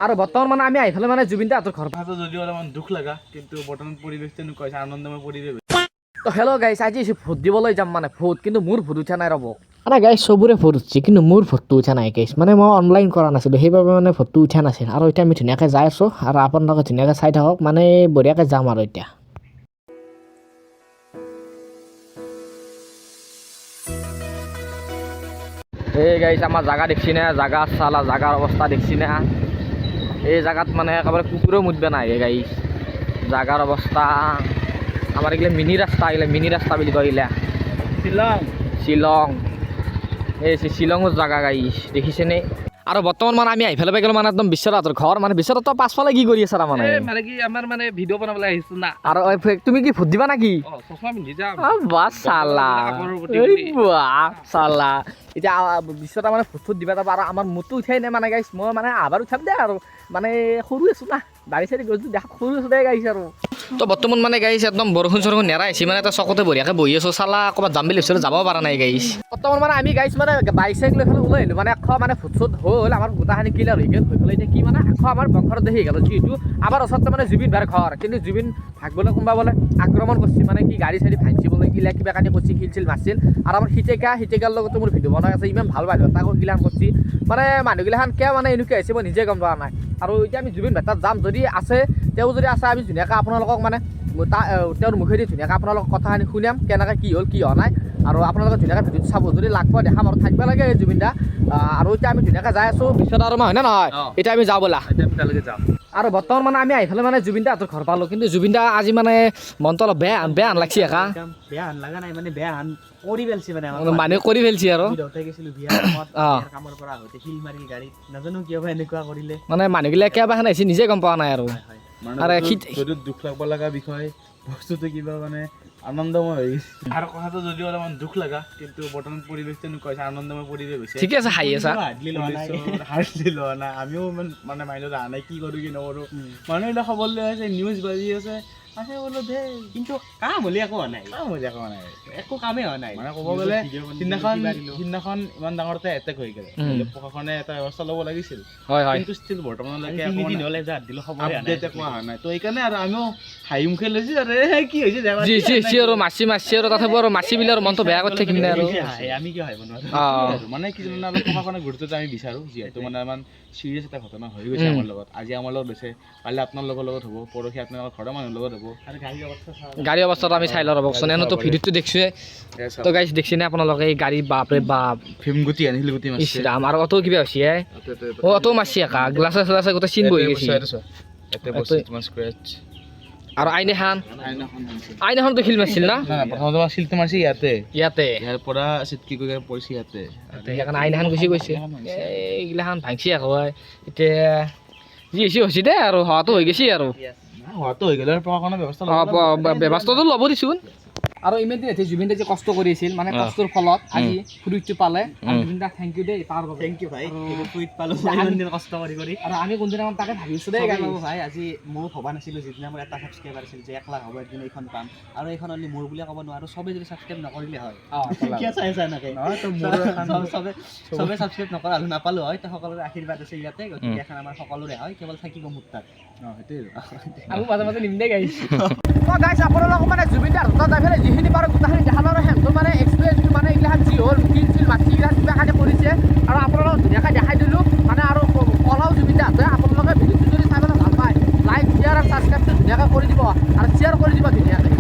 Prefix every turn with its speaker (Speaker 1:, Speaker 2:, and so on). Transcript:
Speaker 1: আৰু বৰ্তমান মানে আমি আইফালে মানে জুবিন দা ঘৰ
Speaker 2: কথাটো যদিও অলপমান দুখ লগা কিন্তু বৰ্তমান পৰিৱেশ তেনেকুৱা হৈছে আনন্দময় পৰিৱেশ।
Speaker 1: তো হেল্ল' গাইছ আজি ভোট দিবলৈ যাম মানে ভোট কিন্তু মোৰ ভোট উঠা নাই ৰ'ব মানে গাইছ চবৰে ভোট উঠিছে কিন্তু মোৰ ভোটটো উঠা নাই গাইছ মানে মই অনলাইন কৰা নাছিলোঁ সেইবাবে মানে ভোটটো উঠা নাছিল আৰু এতিয়া আমি ধুনীয়াকৈ যাই আছোঁ আৰু আপোনালোকে ধুনীয়াকৈ চাই থাকক মানে বঢ়িয়াকৈ যাম আৰু এতিয়া এই গাইছ আমাৰ জাগা দেখছি না জাগা চালা জাগাৰ অৱস্থা দেখছি না এই জাগাত মানে একেবাৰে কুকুৰেও মুতবা নাই গাইছ জাগাৰ অৱস্থা আমাৰ এইগিলা মিনি ৰাস্তা বুলি কয় এইগিলা শ্বিলং এই শ্বিলঙৰ জাগা গাইছ দেখিছেনে আৰু বৰ্তমান মানে আমি আইফালে পাই গ'লো মানে একদম বিশ্বনাথৰ ঘৰ মানে বিশ্বনাথৰ পাছফালে কি কৰি আছা মানে
Speaker 2: মানে কি আমাৰ মানে ভিডিঅ' বনাবলৈ আহিছো না
Speaker 1: আৰু তুমি কি ভোট দিবা নেকি
Speaker 2: চশমা পিন্ধি যাম
Speaker 1: বাহ চালা চালা এতিয়া বিশ্বনাথ মানে ভোট দিবা যাব আৰু আমাৰ মোৰটো উঠাই নাই মানে গাইছ মই মানে আবাৰ উঠাম দে আৰু মানে সৰু আছোঁ না দাড়ি চাড়ি গৈছোঁ দেখাত সৰু আছোঁ দে গাইছ আৰু তো বৰ্তমান মানে গাইছ একদম বৰষুণ চৰষুণ নেৰা আহিছে মানে এটা চকতে বঢ়িয়াকৈ বহি আছোঁ চালা ক'ৰবাত যাম বুলি ভাবিছিলোঁ যাব পৰা নাই গাইছ বৰ্তমান মানে আমি গাইছ মানে বাইক চাইক লৈ পেলাই ওলাই আহিলোঁ মানে এশ মানে ভোট চোট হ'ল আমাৰ গোটাখিনি ক্লিয়াৰ হৈ গ'ল হৈ পেলাই এতিয়া কি মানে এশ আমাৰ বংশত দেখি গ'ল যিহেতু আমাৰ ওচৰতে মানে জুবিন দাৰ ঘৰ কিন্তু জুবিন ভাগবলৈ কোনোবা বোলে আক্ৰমণ কৰিছে মানে কি গাড়ী চাড়ী ভাঙিছে বোলে কিলা কিবা কানি কৰিছে শিলছিল মাৰছিল আৰু আমাৰ সিটেকাৰ লগতো মোৰ ভিডিঅ' বনাই আছে ইমান ভাল মানুহ তাকো গিলান কৰিছে মানে মানুহগিলাখান কিয় মানে এনেকুৱা হৈছে মই নিজে গম পোৱা নাই আৰু এতিয়া আমি জুবিন ভেটাত যাম যদি আছে তেওঁ যদি আছে আমি ধুনীয়াকৈ আপোনালোকক মানে তেওঁৰ মুখেদি ধুনীয়াকৈ আপোনালোকক কথাখিনি শুনাম কেনেকৈ কি হ'ল কি হোৱা নাই আৰু আপোনালোকে ধুনীয়াকৈ ভিডিঅ'টো চাব যদি লাগব দেখাম আৰু থাকিব লাগে জুবিন দা আৰু এতিয়া আমি ধুনীয়াকৈ যাই আছোঁ বিশ্বনাথ আৰু হয়নে নহয় এতিয়া আমি যাওঁ ব'লা
Speaker 2: তালৈকে যাম
Speaker 1: আৰু বৰ্তমান মানে আমি আইফালে মানে জুবিন দাহঁতৰ ঘৰ পালোঁ কিন্তু জুবিন দা আজি মানে মনটো অলপ বেয়া হান লাগছি একা
Speaker 3: বেয়া হান লগা নাই মানে বেয়া হান কৰি পেলছি মানে
Speaker 1: মানুহে কৰি ফেলছি আৰু
Speaker 3: গৈছিলোঁ বিয়া কামৰ পৰা আহোঁতে শিল মাৰি গাড়ীত নাজানো কিয় বা এনেকুৱা কৰিলে
Speaker 1: মানে মানুহগিলাক কিয় বা আহিছে নিজে গম পোৱা নাই আৰু আৰু
Speaker 2: যদি দুখ লাগব লগা বিষয় বস্তুটো কিবা মানে আনন্দময় হৈ গৈছে আৰু কথাটো যদিও অলপমান দুখ লগা কিন্তু বৰ্তমান পৰিৱেশ তেনেকুৱা হৈছে আনন্দময় পৰিৱেশ হৈছে
Speaker 1: ঠিকে আছে হাঁহি আছা
Speaker 2: হাৰ্ডলি লোৱা নাই আমিও মানে মাইণ্ডত অহা নাই কি কৰোঁ কি নকৰোঁ মানুহবিলাক খবৰ লৈ আছে নিউজ বাজি আছে আছে বোলো দে
Speaker 3: কিন্তু কাম হ'লে একো হোৱা নাই একো কামেই হোৱা নাই
Speaker 2: মানে ক'ব গ'লে সিদিনাখন ইমান ডাঙৰ এটা এটেক হৈ গ'ল প্ৰশাসনে এটা ব্যৱস্থা ল'ব লাগিছিল কিন্তু ষ্টিল বৰ্তমানলৈকে আপডেট একো অহা নাই তো সেইকাৰণে আৰু আমিও হাঁহি মুখে লৈছোঁ আৰু কি হৈছে
Speaker 1: আৰু মাছি আৰু তথাপিও আৰু মাছি বিলাৰ মনটো বেয়া কৰি থাকিম আৰু
Speaker 3: আমি কিয় হাঁহিব নোৱাৰোঁ
Speaker 2: মানে কি জানো অলপ প্ৰশাসনে গুৰুত্বটো আমি বিচাৰোঁ যিহেতু মানে ইমান চিৰিয়াছ এটা ঘটনা হৈ গৈছে আমাৰ লগত আজি আমাৰ লগত হৈছে কালি আপোনালোকৰ লগত হ'ব পৰহি আপোনালোকৰ ঘৰৰ মানুহৰ লগত হ'ব আৰু
Speaker 1: গাড়ী অৱস্থাটো আমি চাই লওঁ ৰ'বচোন এনেতো ভিডিঅ'টো দেখিছোৱে তো গাইছ দেখছি নে আপোনালোকে এই গাড়ী বাপৰে বাপ
Speaker 2: ভীমগুটি আনি শিলগুটি
Speaker 1: ইছ ৰাম আৰু অটো কিবা হৈছে অটো মাৰছি একা গ্লাছে গ্লাছে গোটেই চিন বহি গৈছে আৰু আইনাখনতো শিল মাৰছিল না
Speaker 2: প্ৰথমতে চিলটো মাৰছি ইয়াতে ইয়াৰ পৰা চিটকি কৰি পৰিছে ইয়াতে
Speaker 1: সেইকাৰণে আইনাখন গুচি গৈছে এইগিলাখান ভাংছি আকৌ এতিয়া যি হৈছে দে আৰু হোৱাটো হৈ গৈছে আৰু
Speaker 2: হোৱাটো হৈ গ'লে প্ৰশাসনৰ
Speaker 1: ব্যৱস্থাটো ল'ব দিছোঁ আৰু ইমান দিন জুবিন দা যে কষ্ট কৰি আছিল মানে কষ্টৰ ফলত আজি ফ্ৰুইটটো পালে জুবিন দা থেংক ইউ দেই তাৰ বাবে
Speaker 3: থেংক ইউ ভাই ফ্ৰুইট পালোঁ ইমান দিন কষ্ট কৰি
Speaker 1: আৰু আমি কোনদিনা তাকে ভাবিছোঁ দেই
Speaker 3: ভাই আজি ময়ো ভবা নাছিলোঁ যিদিনা মোৰ এটা ছাবস্ক্ৰাইবাৰ আছিল যে 1 লাখ হ'ব একদিন এইখন পাম আৰু এইখন অনলি মোৰ বুলিয়ে ক'ব নোৱাৰোঁ চবেই যদি ছাবস্ক্ৰাইব নকৰিলে হয় কিয় চাই আছে এনেকৈ চবে ছাবস্ক্ৰাইব নকৰা হ'লে নাপালোঁ হয় তো সকলোৰে আশীৰ্বাদ আছে ইয়াতে গতিকে এখন আমাৰ সকলোৰে হয় কেৱল থাকিব মোৰ তাত
Speaker 1: আমি মাজে মাজে নিম দেই গাইছ গাইছ আপোনালোকক মানে জুবিন দাৰ হাতত যাই পেলাই যিখিনি পাৰোঁ গোটেইখিনি দেখালো আৰু সিহঁতৰ মানে এক্সপিৰিয়েঞ্চটো মানে এইগিলাখান যি হ'ল শিল চিল মাটি এইগিলাখান কিবা খানি কৰিছে আৰু আপোনালোকক ধুনীয়াকৈ দেখাই দিলোঁ মানে আৰু কলাও জুবিন দা হাতে আপোনালোকে ভিডিঅ'টো যদি চাই পেলাই ভাল পায় লাইক শ্বেয়াৰ আৰু ছাবস্ক্ৰাইবটো ধুনীয়াকৈ কৰি দিব আৰু শ্বেয়াৰ কৰি দিব ধুনীয়াকৈ